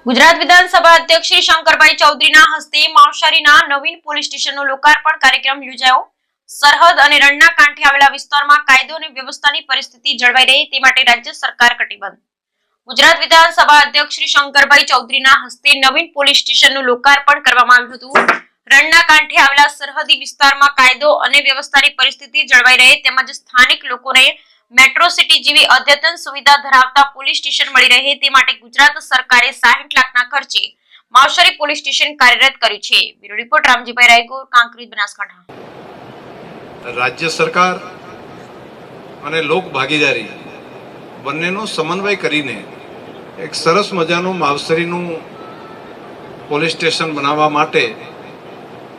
ગુજરાત વિધાનસભા અધ્યક્ષ શ્રી શંકરભાઈ ચૌધરીના હસ્તે માવશરીના નવીન પોલીસ સ્ટેશનનો લોકાર્પણ કાર્યક્રમ યોજાયો। સરહદ અને રણના કાંઠે આવેલા વિસ્તારમાં કાયદો અને વ્યવસ્થાની પરિસ્થિતિ જળવાઈ રહે તે માટે રાજ્ય સરકાર કટિબદ્ધ। ગુજરાત વિધાનસભા અધ્યક્ષ શ્રી શંકરભાઈ ચૌધરીના હસ્તે નવીન પોલીસ સ્ટેશનનું લોકાર્પણ કરવામાં આવ્યું હતું। રણના કાંઠે આવેલા સરહદી વિસ્તારમાં કાયદો અને વ્યવસ્થાની પરિસ્થિતિ જળવાઈ રહે તેમજ સ્થાનિક લોકોને મેટ્રો સિટી જેવી અદ્યતન સુવિધા ધરાવતા પોલીસ સ્ટેશન મળી રહે તે માટે ગુજરાત સરકારે 60 લાખના ખર્ચે માવશરી પોલીસ સ્ટેશન કાર્યરત કર્યું છે। Bureau report Ramjibhai Raigor, Kankrej, Banaskantha. રાજ્ય સરકાર અને લોક ભાગીદારી બંનેનો સમન્વય કરીને એક સરસ મજાનું માવશરીનું પોલીસ સ્ટેશન બનાવવા માટે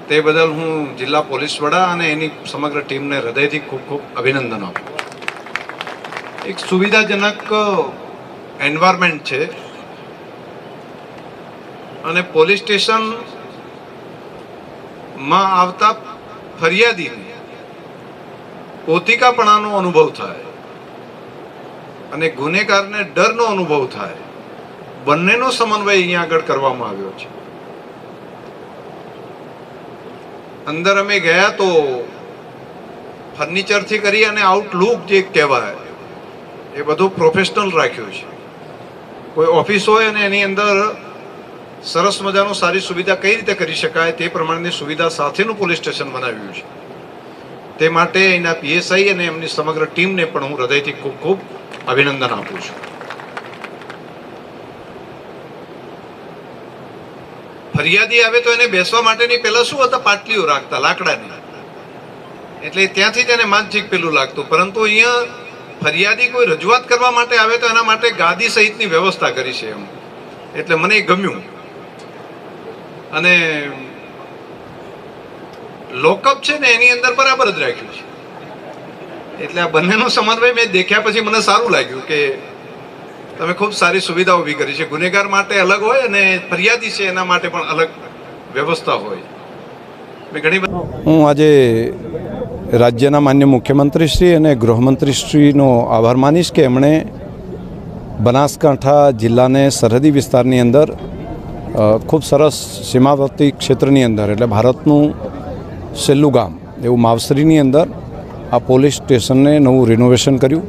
તે બદલ હું જિલ્લા પોલીસ વડા અને એની સમગ્ર ટીમને હૃદયથી ખૂબ ખૂબ અભિનંદન આપું। એક સુવિધાજનક એન્વાયરમેન્ટ છે અને પોલીસ સ્ટેશનમાં આવતા ફરિયાદીને પોતિકાપણાનો અનુભવ થાય અને ગુનેગારને ડરનો અનુભવ થાય, બંનેનો સમન્વય અહીંયા આગળ કરવામાં આવ્યો છે। અંદર અમે ગયા તો ફર્નિચરથી કરી અને આઉટલુક જે કહેવાય એ બધું પ્રોફેશનલ રાખ્યું છે। કોઈ ઓફિસ હોય અને એની અંદર સરસ મજાનું સારી સુવિધા કઈ રીતે કરી શકાય તે પ્રમાણેની સુવિધા સાથેનું પોલીસ સ્ટેશન બનાવ્યું છે। તે માટે એના પીએસઆઈ અને એમની સમગ્ર ટીમને પણ હું હૃદયથી ખૂબ ખૂબ અભિનંદન આપું છું। ફરિયાદી આવે તો એને બેસવા માટેની પહેલા શું હતા, પાટલીઓ રાખતા લાકડાની, એટલે ત્યાંથી જ એને માનસિક પેલું લાગતું, પરંતુ અહીંયા ફરિયાદી કોઈ રજૂઆત કરવા માટે આવે તો એના માટે ગાદી સહિતની વ્યવસ્થા કરી છે એમ, એટલે મને એ ગમ્યું। અને લોકઅપ છે ને એની અંદર બરાબર જ રાખ્યું છે, એટલે આ બંનેનો સમન્વય મેં દેખ્યા પછી મને સારું લાગ્યું કે તમે ખૂબ સારી સુવિધા ઊભી કરી છે। ગુનેગાર માટે અલગ હોય અને ફરિયાદી છે એના માટે પણ અલગ વ્યવસ્થા હોય। મેં ઘણી હું આજે રાજ્યના માન્ય મુખ્યમંત્રીશ્રી અને ગૃહમંત્રીશ્રીનો આભાર માનીશ કે એમણે બનાસકાંઠા જિલ્લાને સરહદી વિસ્તારની અંદર ખૂબ સરસ સીમાવર્તી ક્ષેત્રની અંદર એટલે ભારતનું છેલ્લું ગામ એવું માવશરીની અંદર આ પોલીસ સ્ટેશનને નવું રિનોવેશન કર્યું।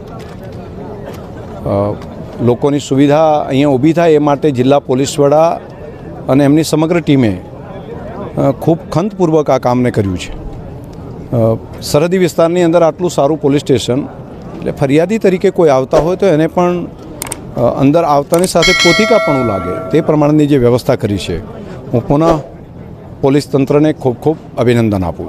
લોકોની સુવિધા અહીંયા ઊભી થાય એ માટે જિલ્લા પોલીસ વડા અને એમની સમગ્ર ટીમે ખૂબ ખંતપૂર્વક આ કામને કર્યું છે। સરહદી વિસ્તારની અંદર આટલું સારું પોલીસ સ્ટેશન એટલે ફરિયાદી તરીકે કોઈ આવતા હોય તો એને પણ અંદર આવતાની સાથે પોતિકાપણું લાગે તે પ્રમાણેની જે વ્યવસ્થા કરી છે, હું પુનઃ પોલીસ તંત્રને ખૂબ ખૂબ અભિનંદન આપું છું।